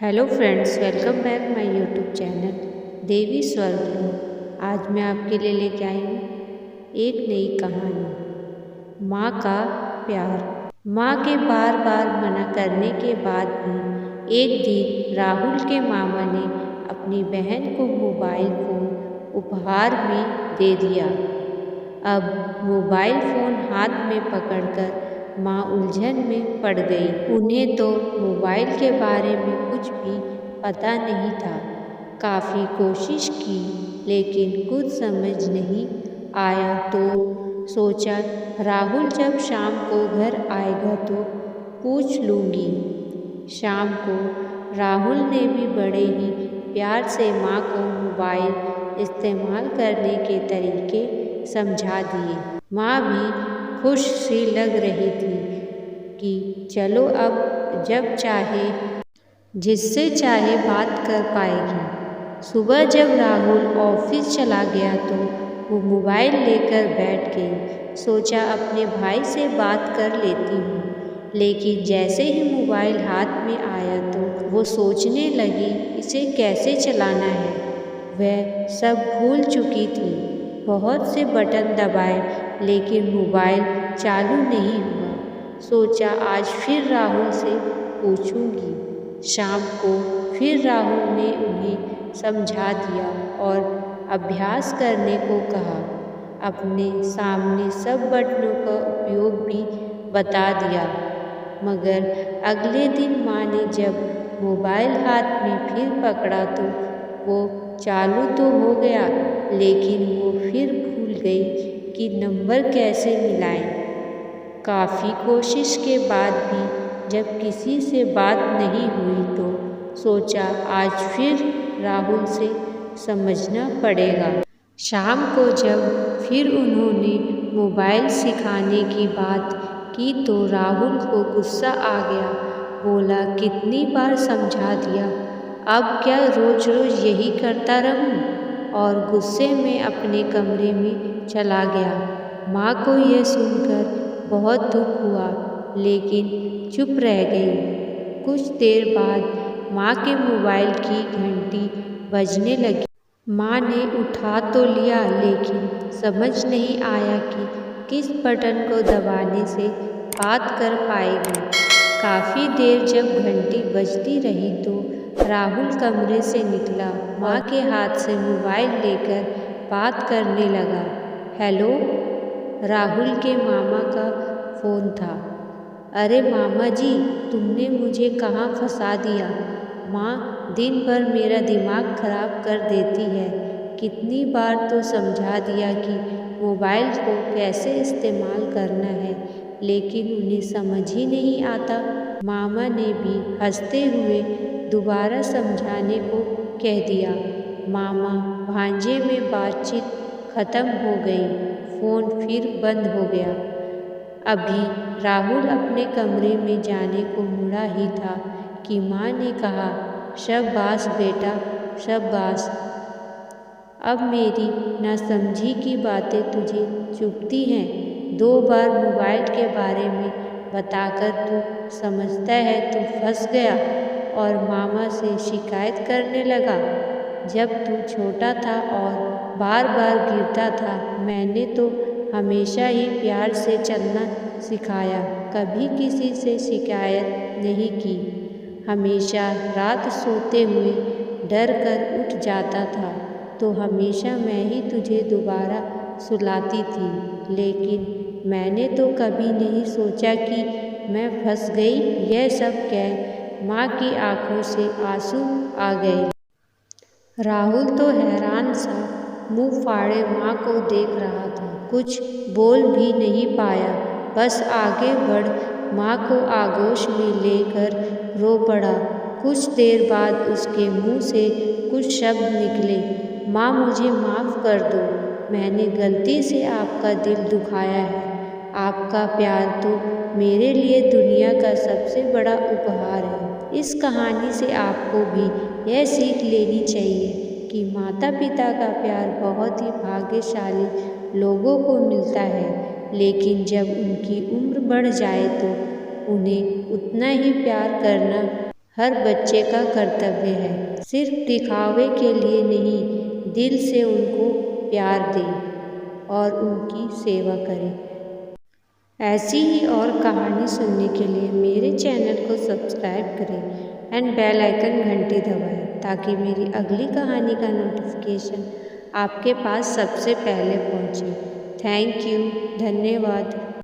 Hello friends, welcome back my YouTube channel Devi Swarg. आज मैं आपके लिए लेके आई हूँ एक नई कहानी, माँ का प्यार। माँ के बार बार मना करने के बाद भी एक दिन राहुल के मामा ने अपनी बहन को मोबाइल फ़ोन उपहार में दे दिया। अब मोबाइल फ़ोन हाथ में पकड़कर माँ उलझन में पड़ गई। उन्हें तो मोबाइल के बारे में कुछ भी पता नहीं था। काफ़ी कोशिश की लेकिन कुछ समझ नहीं आया तो सोचा राहुल जब शाम को घर आएगा तो पूछ लूँगी। शाम को राहुल ने भी बड़े ही प्यार से माँ को मोबाइल इस्तेमाल करने के तरीके समझा दिए। माँ भी खुश सी लग रही थी कि चलो अब जब चाहे जिससे चाहे बात कर पाएगी। सुबह जब राहुल ऑफिस चला गया तो वो मोबाइल लेकर बैठ गई। सोचा अपने भाई से बात कर लेती हूँ, लेकिन जैसे ही मोबाइल हाथ में आया तो वो सोचने लगी इसे कैसे चलाना है। वह सब भूल चुकी थी। बहुत से बटन दबाए लेकिन मोबाइल चालू नहीं हुआ। सोचा आज फिर राहुल से पूछूंगी। शाम को फिर राहुल ने उन्हें समझा दिया और अभ्यास करने को कहा। अपने सामने सब बटनों का उपयोग भी बता दिया। मगर अगले दिन माँ ने जब मोबाइल हाथ में फिर पकड़ा तो वो चालू तो हो गया, लेकिन वो फिर भूल गई कि नंबर कैसे मिलाएं। काफ़ी कोशिश के बाद भी जब किसी से बात नहीं हुई तो सोचा आज फिर राहुल से समझना पड़ेगा। शाम को जब फिर उन्होंने मोबाइल सिखाने की बात की तो राहुल को गुस्सा आ गया। बोला कितनी बार समझा दिया, अब क्या रोज रोज यही करता रहूं? और गुस्से में अपने कमरे में चला गया। माँ को यह सुनकर बहुत दुख हुआ लेकिन चुप रह गई। कुछ देर बाद माँ के मोबाइल की घंटी बजने लगी। माँ ने उठा तो लिया लेकिन समझ नहीं आया कि किस बटन को दबाने से बात कर पाएगी। काफ़ी देर जब घंटी बजती रही तो राहुल कमरे से निकला। माँ के हाथ से मोबाइल लेकर बात करने लगा। हेलो, राहुल के मामा का फ़ोन था। अरे मामा जी, तुमने मुझे कहाँ फंसा दिया? माँ दिन भर मेरा दिमाग खराब कर देती है। कितनी बार तो समझा दिया कि मोबाइल को कैसे इस्तेमाल करना है, लेकिन उन्हें समझ ही नहीं आता। मामा ने भी हंसते हुए दोबारा समझाने को कह दिया। मामा भांजे में बातचीत खत्म हो गई। फ़ोन फिर बंद हो गया। अभी राहुल अपने कमरे में जाने को मुड़ा ही था कि माँ ने कहा शाबाश बेटा शाबाश। अब मेरी नासमझी की बातें तुझे चुभती हैं। 2 बार मोबाइल के बारे में बताकर तू समझता है तू फंस गया और मामा से शिकायत करने लगा। जब तू छोटा था और बार बार गिरता था, मैंने तो हमेशा ही प्यार से चलना सिखाया, कभी किसी से शिकायत नहीं की। हमेशा रात सोते हुए डर कर उठ जाता था तो हमेशा मैं ही तुझे दोबारा सुलाती थी, लेकिन मैंने तो कभी नहीं सोचा कि मैं फंस गई। यह सब कह माँ की आंखों से आंसू आ गए। राहुल तो हैरान सा मुंह फाड़े माँ को देख रहा था। कुछ बोल भी नहीं पाया, बस आगे बढ़ माँ को आगोश में लेकर रो पड़ा। कुछ देर बाद उसके मुंह से कुछ शब्द निकले। माँ मुझे माफ़ कर दो, मैंने गलती से आपका दिल दुखाया है। आपका प्यार तो मेरे लिए दुनिया का सबसे बड़ा उपहार है। इस कहानी से आपको भी यह सीख लेनी चाहिए कि माता पिता का प्यार बहुत ही भाग्यशाली लोगों को मिलता है, लेकिन जब उनकी उम्र बढ़ जाए तो उन्हें उतना ही प्यार करना हर बच्चे का कर्तव्य है सिर्फ दिखावे के लिए नहीं, दिल से उनको प्यार दें और उनकी सेवा करें। ऐसी ही और कहानी सुनने के लिए मेरे चैनल को सब्सक्राइब करें एंड बेल आइकन घंटी दबाएं ताकि मेरी अगली कहानी का नोटिफिकेशन आपके पास सबसे पहले पहुंचे। थैंक यू, धन्यवाद।